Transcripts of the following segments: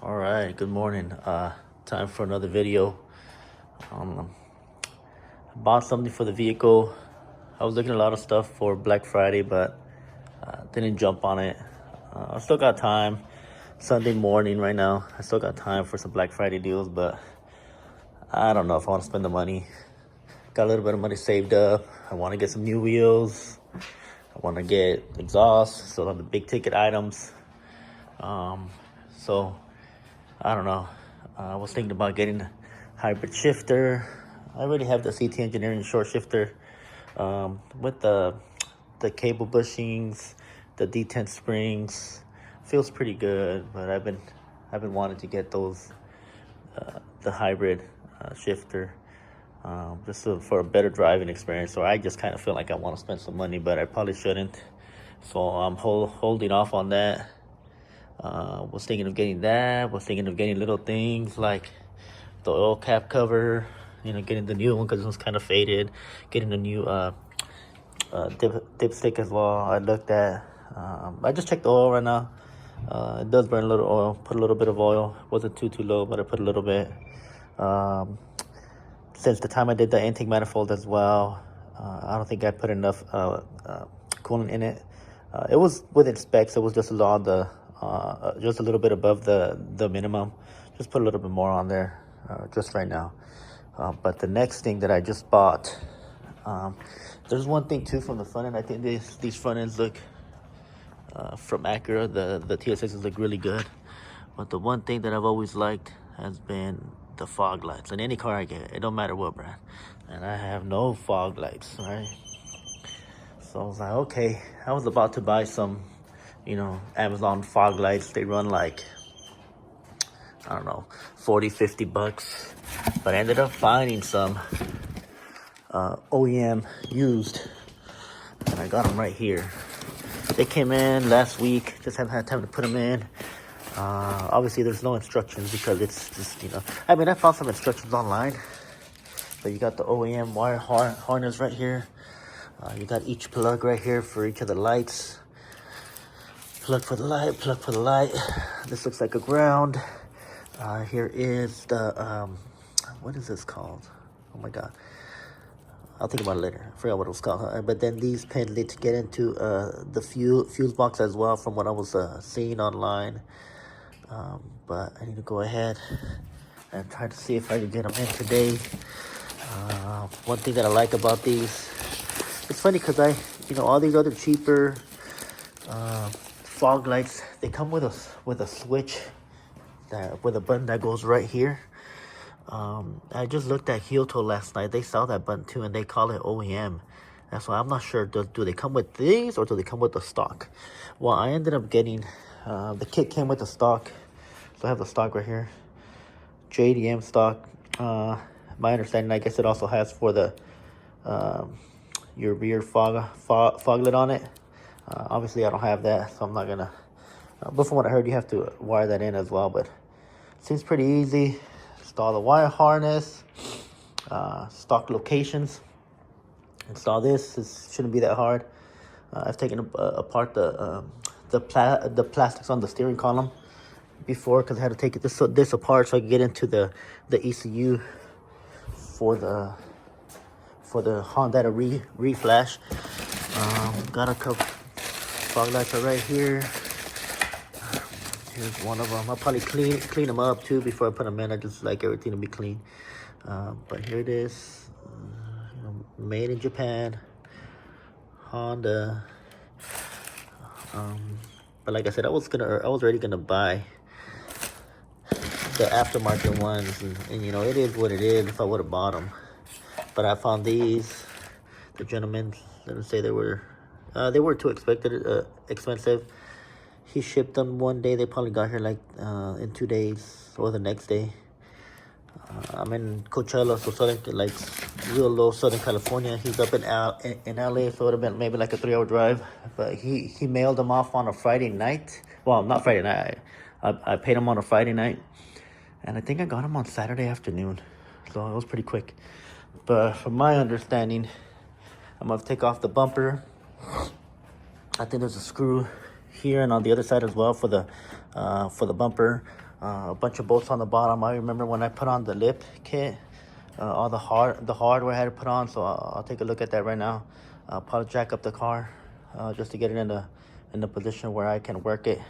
All right, good morning. Time for another video. I bought something for the vehicle. I was looking at a lot of stuff for Black Friday, but didn't jump on it. I still got time. Sunday morning right now. I still got time for some Black Friday deals, but I don't know if I want to spend the money. Got a little bit of money saved up. I want to get some new wheels. I want to get exhaust, so on the big ticket items. So I don't know. I was thinking about getting a hybrid shifter. I already have the CT Engineering short shifter with the cable bushings, the D10 springs. Feels pretty good, but I've been wanting to get those the hybrid shifter just for a better driving experience. So I just kind of feel like I want to spend some money, but I probably shouldn't. So I'm holding off on that. Was thinking of getting that. Was thinking of getting little things like the oil cap cover. Getting the new one because it was kind of faded. Getting a new dipstick as well. I looked at. I just checked the oil right now. It does burn a little oil. Put a little bit of oil. Wasn't too low, but I put a little bit. Since the time I did the intake manifold as well, I don't think I put enough coolant in it. It was within specs. It was just just a little bit above the minimum. Just put a little bit more on there just right now. But the next thing that I just bought, there's one thing too from the front end. I think these front ends look from Acura, the TSXs look really good. But the one thing that I've always liked has been the fog lights. In any car I get, it don't matter what brand. And I have no fog lights, right? So I was like, okay. I was about to buy some Amazon fog lights. They run like, I don't know, 40-50 bucks. But I ended up finding some OEM used, and I got them right here. They came in last week. Just haven't had time to put them in. Obviously there's no instructions because it's just, I found some instructions online, but you got the OEM wire harness right here. You got each plug right here for each of the lights. Plug for the light, plug for the light. This looks like a ground. Here is the, what is this called? Oh my God. I'll think about it later. I forgot what it was called. But then these pins need to get into the fuse box as well from what I was seeing online. But I need to go ahead and try to see if I can get them in today. One thing that I like about these, it's funny because all these other cheaper fog lights, they come with a switch with a button that goes right here. I just looked at Heel Toe last night. They sell that button too, and they call it OEM. That's why I'm not sure. Do they come with these or do they come with the stock? Well, I ended up getting the kit came with the stock, so I have the stock right here. JDM stock. My understanding, I guess it also has for the your rear foglet on it. Obviously, I don't have that, so I'm not gonna. But from what I heard, you have to wire that in as well. But it seems pretty easy. Install the wire harness, stock locations. Install this. This shouldn't be that hard. I've taken apart the plastics on the steering column before because I had to take this apart so I could get into the ECU for the Honda reflash. Got a couple fog lights are right here. Here's one of them. I'll probably clean them up too before I put them in. I just like everything to be clean. But here it is. Made in Japan. Honda. But like I said, I was already gonna buy the aftermarket ones, and it is what it is. If I would have bought them, but I found these. The gentleman didn't say they were too expensive. He shipped them one day. They probably got here like in 2 days or the next day. I'm in Coachella, so real low Southern California. He's up in LA, so it would have been maybe like a 3-hour drive. But he mailed them off on a Friday night. Well, not Friday night. I paid him on a Friday night, and I think I got him on Saturday afternoon. So it was pretty quick. But from my understanding, I'm gonna take off the bumper. I think there's a screw here and on the other side as well for the bumper. a bunch of bolts on the bottom. I remember when I put on the lip kit, all the hardware I had to put on. So I'll take a look at that right now. I'll probably jack up the car just to get it in the position where I can work it.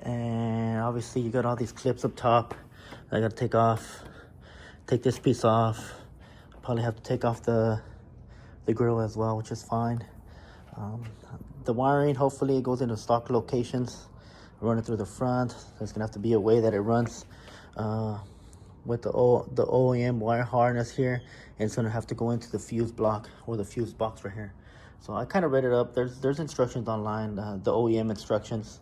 And obviously you got all these clips up top that I gotta take this piece off. Probably have to take off the grill as well, which is fine. The wiring, hopefully it goes into stock locations. Run it through the front. There's gonna have to be a way that it runs with the OEM wire harness here, and it's gonna have to go into the fuse block or the fuse box right here. So I kind of read it up. There's instructions online, the OEM instructions.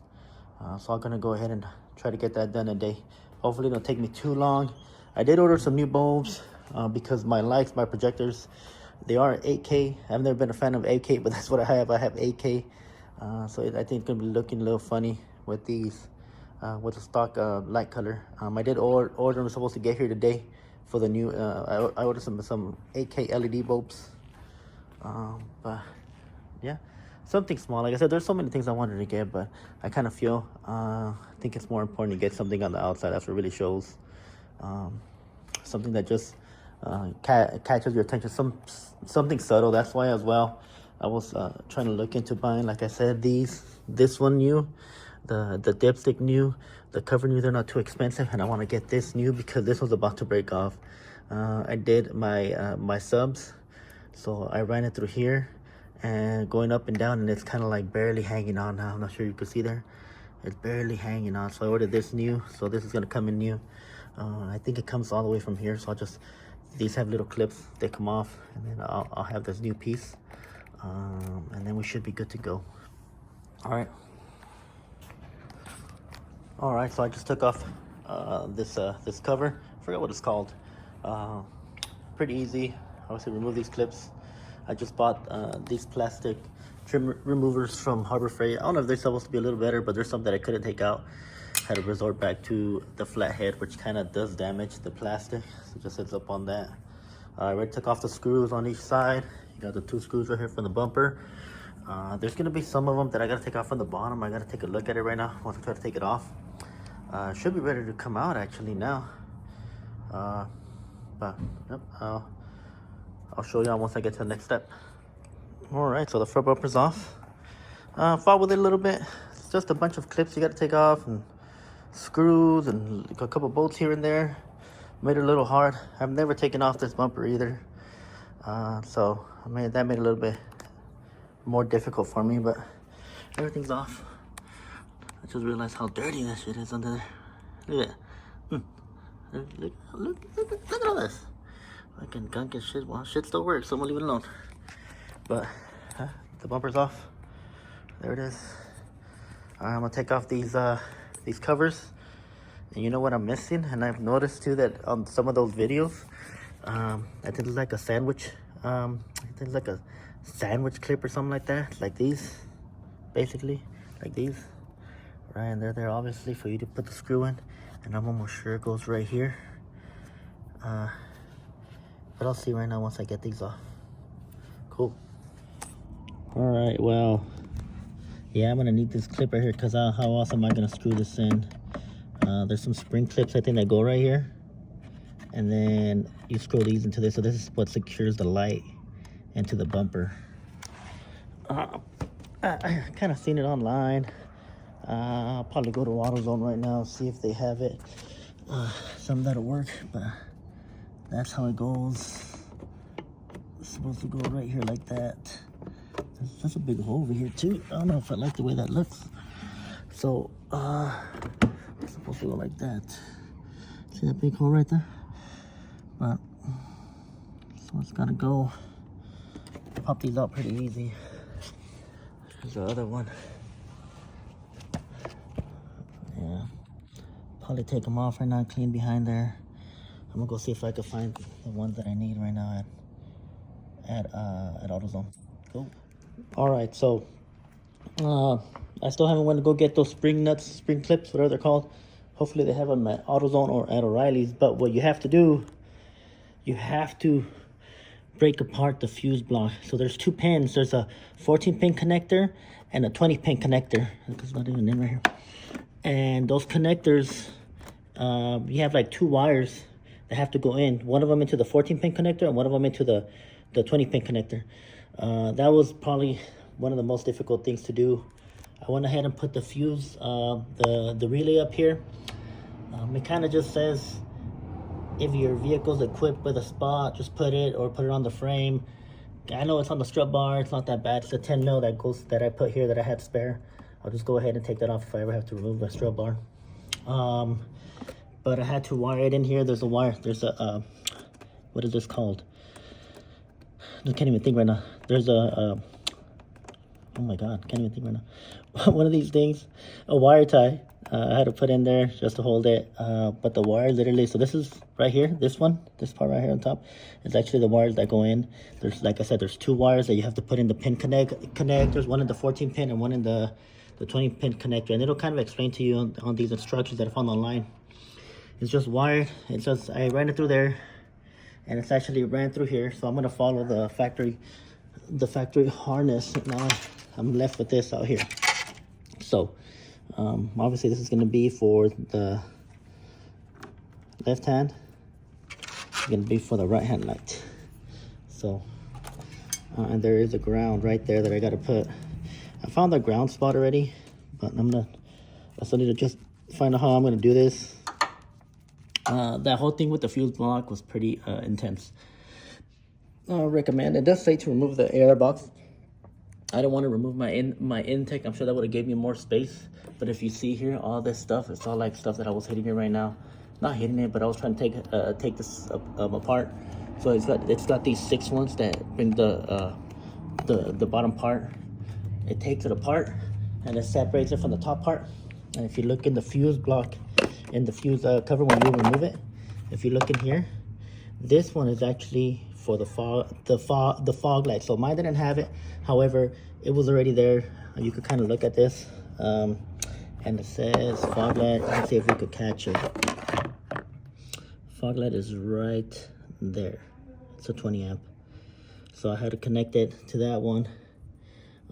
So I'm gonna go ahead and try to get that done today. Hopefully it don't take me too long. I did order some new bulbs because my lights, my projectors, they are 8K. I've never been a fan of 8K, but that's what I have. I have 8K. So I think it's gonna be looking a little funny with these, with the stock light color. I did order them, supposed to get here today for the new, I ordered some 8K LED bulbs. But yeah, something small. Like I said, there's so many things I wanted to get, but I kind of feel, I think it's more important to get something on the outside. That's what really shows. Something that just catches your attention, something subtle. That's why as well I was trying to look into buying, like I said, this one new, the dipstick new, the cover new. They're not too expensive, and I want to get this new because this was about to break off. I did my subs, so I ran it through here and going up and down, and it's kind of like barely hanging on now. I'm not sure you can see there, it's barely hanging on. So I ordered this new, so this is gonna come in new. I think it comes all the way from here, so these have little clips, they come off, and then I'll have this new piece, and then we should be good to go. All right, so I just took off this cover. I forgot what it's called. Pretty easy. Obviously remove these clips. I just bought these plastic trim removers from Harbor Freight. I don't know if they're supposed to be a little better, but there's some that I couldn't take out. Had to resort back to the flathead, which kind of does damage the plastic, so just heads up on that. I already took off the screws on each side. You got the 2 screws right here from the bumper. There's gonna be some of them that I gotta take off from the bottom. I gotta take a look at it right now once I try to take it off. Should be ready to come out actually now. But yep, I'll show y'all once I get to the next step. All right, so the front bumper's off. Fought with it a little bit. It's just a bunch of clips you gotta take off, and screws, and a couple bolts here and there. Made it a little hard. I've never taken off this bumper either, so that made it a little bit more difficult for me, but everything's off. I just realized how dirty that shit is under there. Look at that. Look at all this. I can gunk and shit. Well, shit still works, so I'm gonna leave it alone. But the bumper's off. There it is. I'm gonna take off these covers. And you know what I'm missing? And I've noticed too that on some of those videos, I think it's like a sandwich. I think it's like a sandwich clip or something like that. Like these, basically, like these. Right, and they're there obviously for you to put the screw in. And I'm almost sure it goes right here. But I'll see right now once I get these off. Cool. All right, well, yeah, I'm gonna need this clip right here because how else am I gonna screw this in? There's some spring clips I think that go right here, and then you screw these into this. So this is what secures the light into the bumper. I kind of seen it online. I'll probably go to AutoZone right now, see if they have it. Some that'll work, but that's how it goes. It's supposed to go right here like that. That's a big hole over here too. I don't know if I like the way that looks. So it's supposed to go like that. See that big hole right there? But so it's gotta go. Pop these out pretty easy. Here's the other one. Yeah, probably take them off right now, clean behind there. I'm gonna go see if I can find the ones that I need right now at AutoZone. Cool. All right, so I still haven't went to go get those spring nuts, spring clips, whatever they're called. Hopefully they have them at AutoZone or at O'Reilly's. But what you have to do, you have to break apart the fuse block. So there's 2 pins. There's a 14-pin connector and a 20-pin connector. It's not even in right here. And those connectors, you have like 2 wires that have to go in. One of them into the 14-pin connector and one of them into the 20-pin connector. That was probably one of the most difficult things to do. I went ahead and put the fuse, the relay up here. It kind of just says if your vehicle's equipped with a spot, just put it on the frame. I know it's on the strut bar, it's not that bad. It's a 10 mil that I put here that I had spare. I'll just go ahead and take that off if I ever have to remove my strut bar. But I had to wire it in here. There's a wire, there's a, what is this called? I can't even think right now. There's a oh my God, can't even think right now. One of these things, a wire tie. I had to put in there just to hold it. But the wire literally, so this is right here, this part right here on top, is actually the wires that go in. There's, like I said, there's 2 wires that you have to put in the pin connectors, one in the 14 pin and one in the 20 pin connector. And it'll kind of explain to you on these instructions that I found online. It's just wired. It's just, I ran it through there and it's actually ran through here. So I'm gonna follow the factory harness. Now I'm left with this out here. So obviously this is going to be for the left hand, it's going to be for the right hand light. So and there is a ground right there that I got to put. I found the ground spot already, but I still need to just find out how I'm going to do this. That whole thing with the fuse block was pretty intense. I recommend, it does say to remove the air box. I don't want to remove my intake. I'm sure that would have gave me more space. But if you see here, all this stuff, it's all like stuff that I was hitting it right now. Not hitting it, but I was trying to take this apart. So it's got these 6 ones that bring the bottom part. It takes it apart and it separates it from the top part. And if you look in the fuse block, in the fuse cover when you remove it, if you look in here, this one is actually for the fog light. So mine didn't have it. However, it was already there. You could kind of look at this. And it says fog light. Let's see if we could catch it. Fog light is right there. It's a 20 amp. So I had to connect it to that one.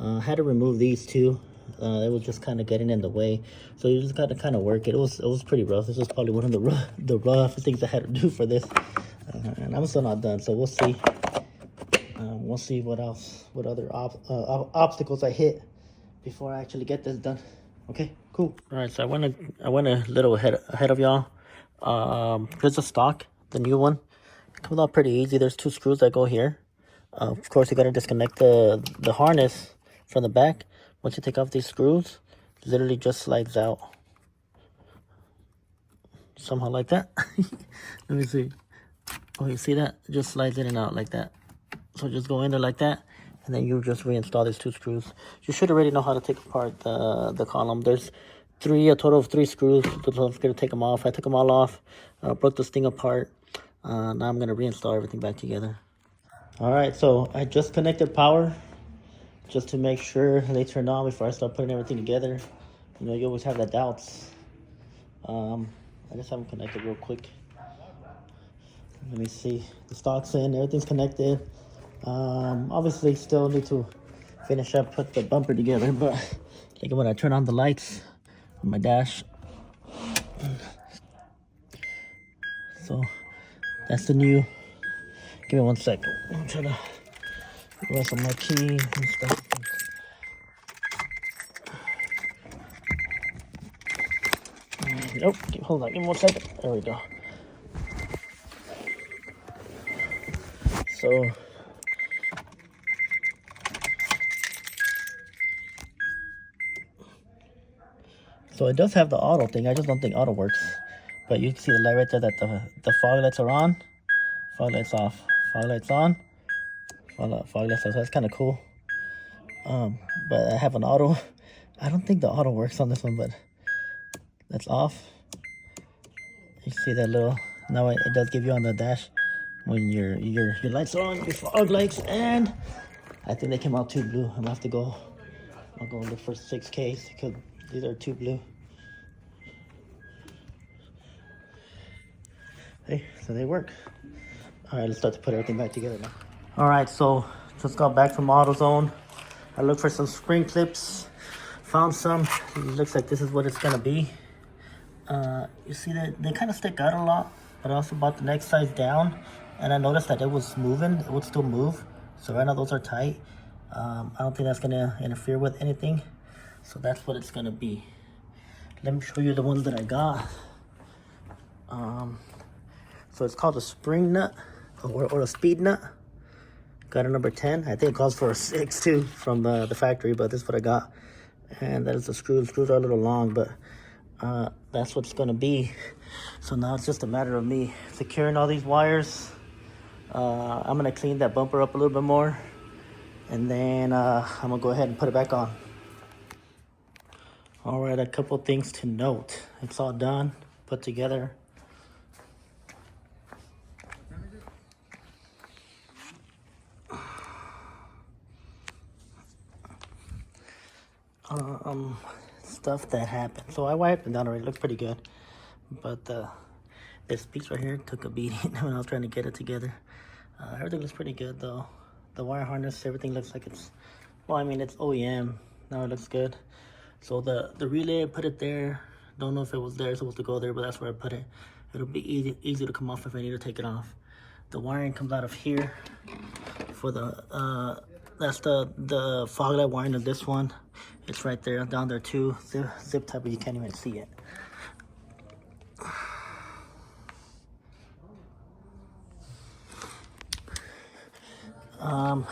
I had to remove these 2. It was just kind of getting in the way. So you just got to kind of work it. It was pretty rough. This was probably one of the roughest things I had to do for this. And I'm still not done, so we'll see. We'll see what other obstacles I hit before I actually get this done. Okay, cool. All right, so I went a little ahead of y'all. Here's the stock, the new one. It comes out pretty easy. There's 2 screws that go here. Of course, you gotta disconnect the harness from the back. Once you take off these screws, it literally just slides out. Somehow like that. Let me see. Oh, you see that? It just slides in and out like that. So just go in there like that, and then you just reinstall these 2 screws. You should already know how to take apart the column. There's a total of 3 screws. So I'm gonna take them off. I took them all off, broke this thing apart. Now I'm gonna reinstall everything back together. All right, so I just connected power just to make sure they turn on before I start putting everything together. You know, you always have the doubts. I just have them connected real quick. Let me see. The stock's in, everything's connected. Obviously still need to finish up, put the bumper together, but like when I turn on the lights on my dash. So that's the new. Give me 1 second. I'm trying to rest on my key and stuff. Nope, hold on, give me 1 second. There we go. So it does have the auto thing. I just don't think auto works. But you can see the light right there that the fog lights are on, fog lights off, fog lights on, fog lights off. So that's kind of cool. But I have an auto. I don't think the auto works on this one, but that's off. You see that little, now it does give you on the dash when your lights are on, your fog lights, and I think they came out 2 blue. I'm gonna have to go, I'll go look for 6Ks because these are 2 blue. Hey, so they work. All right, let's start to put everything back together now. All right, so just got back from AutoZone. I looked for some spring clips, found some. It looks like this is what it's gonna be. You see that they kind of stick out a lot, but I also bought the next size down, and I noticed that it was moving. It would still move. So right now those are tight. I don't think that's gonna interfere with anything. So that's what it's gonna be. Let me show you the ones that I got. So it's called a spring nut or a speed nut. Got a number 10. I think it calls for a 6 too from the factory, but this is what I got. And that is the screws. Screws are a little long, but that's what it's gonna be. So now it's just a matter of me securing all these wires. I'm gonna clean that bumper up a little bit more, and then I'm gonna go ahead and put it back on. All right, a couple things to note. It's all done, put together. Stuff that happened. So I wiped it down already. It looks pretty good, but this piece right here took a beating when I was trying to get it together. Everything looks pretty good though. The wire harness, everything looks like it's, well, I mean, it's OEM. Now it looks good. So the relay, I put it there. Don't know if it was there, it's supposed to go there, but that's where I put it. It'll be easy to come off if I need to take it off. The wiring comes out of here for the that's the Foglight wiring of this one. It's right there, down there too. Zip tie, but you can't even see it. A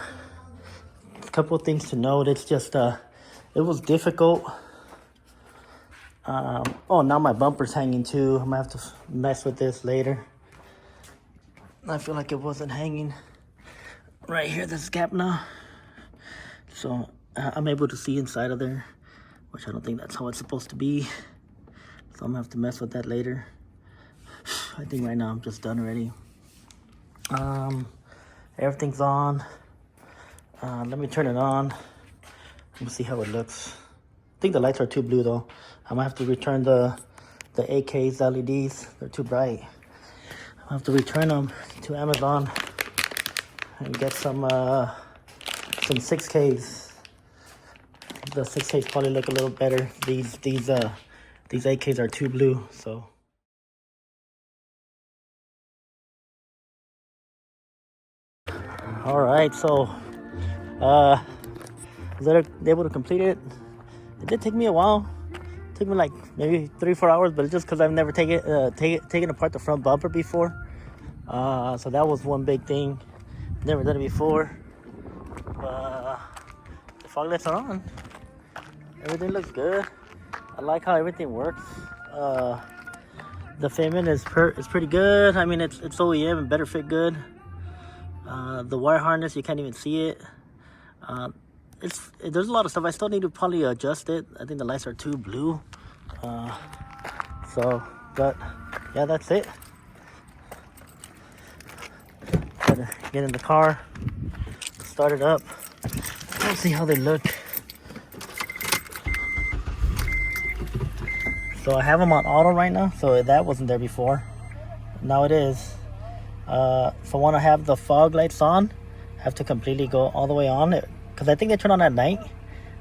couple of things to note. It's just it was difficult. Oh, now my bumper's hanging too. I'm gonna have to mess with this later. I feel like it wasn't hanging right here, this gap now. So I'm able to see inside of there, which I don't think that's how it's supposed to be. So I'm gonna have to mess with that later. I think right now I'm just done already. Everything's on. Let me turn it on. Let me see how it looks. I think the lights are too blue though. I'm gonna have to return the AK's LEDs. They're too bright. I'll have to return them to Amazon and get some 6Ks. The 6Ks probably look a little better. These AKs are too blue, so. All right, so was able to complete it. It did take me a while. It took me like maybe 3-4 hours, but it's just because I've never taken apart the front bumper before. So that was one big thing. Never done it before. The fog lights are on. Everything looks good. I like how everything works. The fitment is pretty good. I mean, it's OEM and better fit good. The wire harness, you can't even see it. There's a lot of stuff. I still need to probably adjust it. I think the lights are too blue. But yeah, that's it. Gotta get in the car, start it up. Let's see how they look. So I have them on auto right now, so that wasn't there before. Now it is. If I want to have the fog lights on, I have to completely go all the way on it, because I think they turn on at night.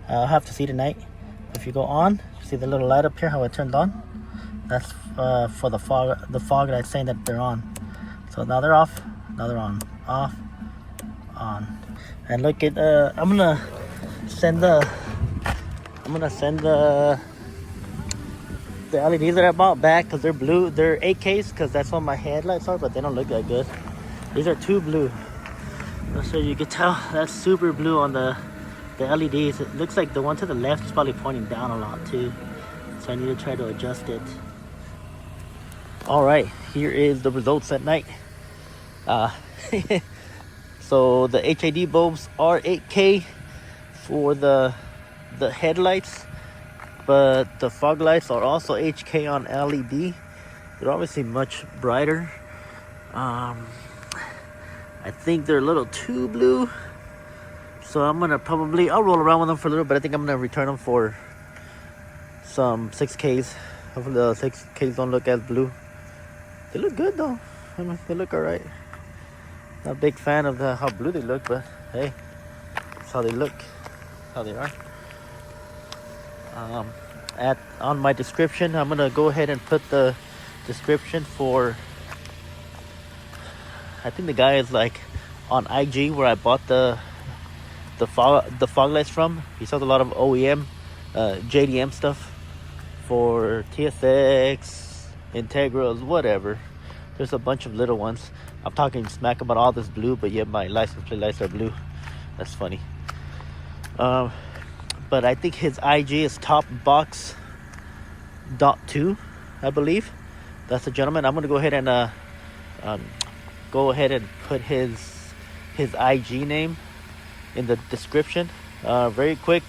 I'll have to see tonight. If you go on, see the little light up here, how it turned on? That's for the fog lights saying that they're on. So now they're off, now they're on. Off, on. And look at, I'm gonna send the LEDs that I bought back, because they're blue. They're 8Ks, because that's what my headlights are, but they don't look that good. These are too blue. So you can tell that's super blue on the LEDs. It looks like the one to the left is probably pointing down a lot too. So I need to try to adjust it. All right, here is the results at night. So the HID bulbs are 8K for the headlights, but the fog lights are also HK on LED. They're obviously much brighter. I think they're a little too blue, so I'm gonna I'll roll around with them for a little bit. I think I'm gonna return them for some 6Ks. Hopefully the 6Ks don't look as blue. They look good though. I mean, they look all right. Not a big fan of how blue they look, but hey, that's how they look, how they are. on my description. I'm gonna go ahead and put the description for. I think the guy is like on IG where I bought the Foglights from. He sells a lot of OEM, JDM stuff for TSX, Integrals, whatever. There's a bunch of little ones. I'm talking smack about all this blue, but yet my license plate lights are blue. That's funny. But I think his IG is topbox.2, I believe. That's the gentleman. I'm gonna go ahead and put his IG name in the description. Very quick.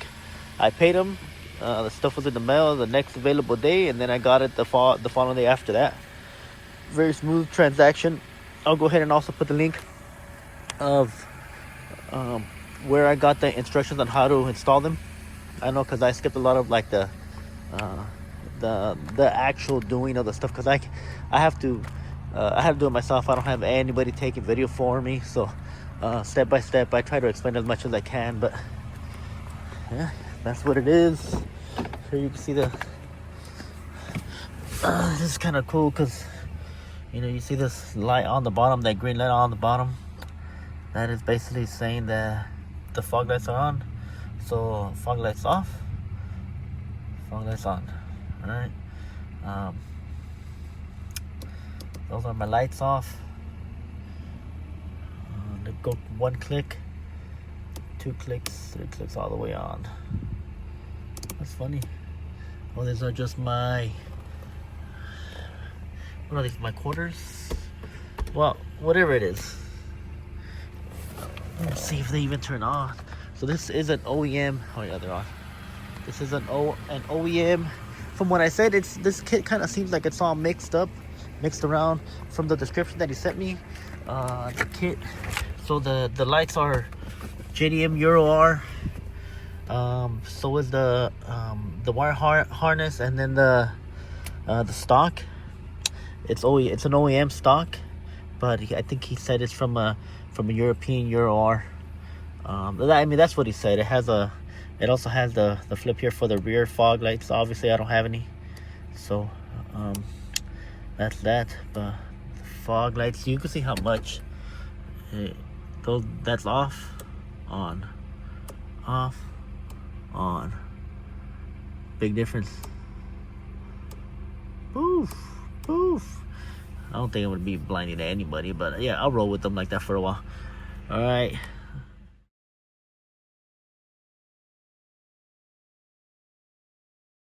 I paid him. The stuff was in the mail the next available day, and then I got it the following day after that. Very smooth transaction. I'll go ahead and also put the link of where I got the instructions on how to install them. I know, because I skipped a lot of like the actual doing of the stuff, because I have to do it myself. I don't have anybody taking video for me, so step by step I try to explain as much as I can. But yeah, that's what it is. Here you can see the this is kind of cool, because you see this light on the bottom, that green light on the bottom. That is basically saying that the fog lights are on. So fog lights off, fog lights on. All right. Those are my lights off. They go 1 click, 2 clicks, 3 clicks, all the way on. That's funny. Oh, these are just my. What are these? My quarters? Well, whatever it is. Let's see if they even turn on. So this is an OEM. Oh yeah, they're on. This is an OEM. From what I said, this kit kind of seems like it's all mixed around from the description that he sent me. The kit. So the lights are JDM Euro R. So is the wire harness, and then the stock. It's an OEM stock, but I think he said it's from a European Euro R. I mean, that's what he said. It also has the flip here for the rear fog lights. Obviously I don't have any, so that's that. But the fog lights, you can see how much that's off, on, off, on. Big difference. Poof, poof. I don't think it would be blinding to anybody, but yeah, I'll roll with them like that for a while. All right.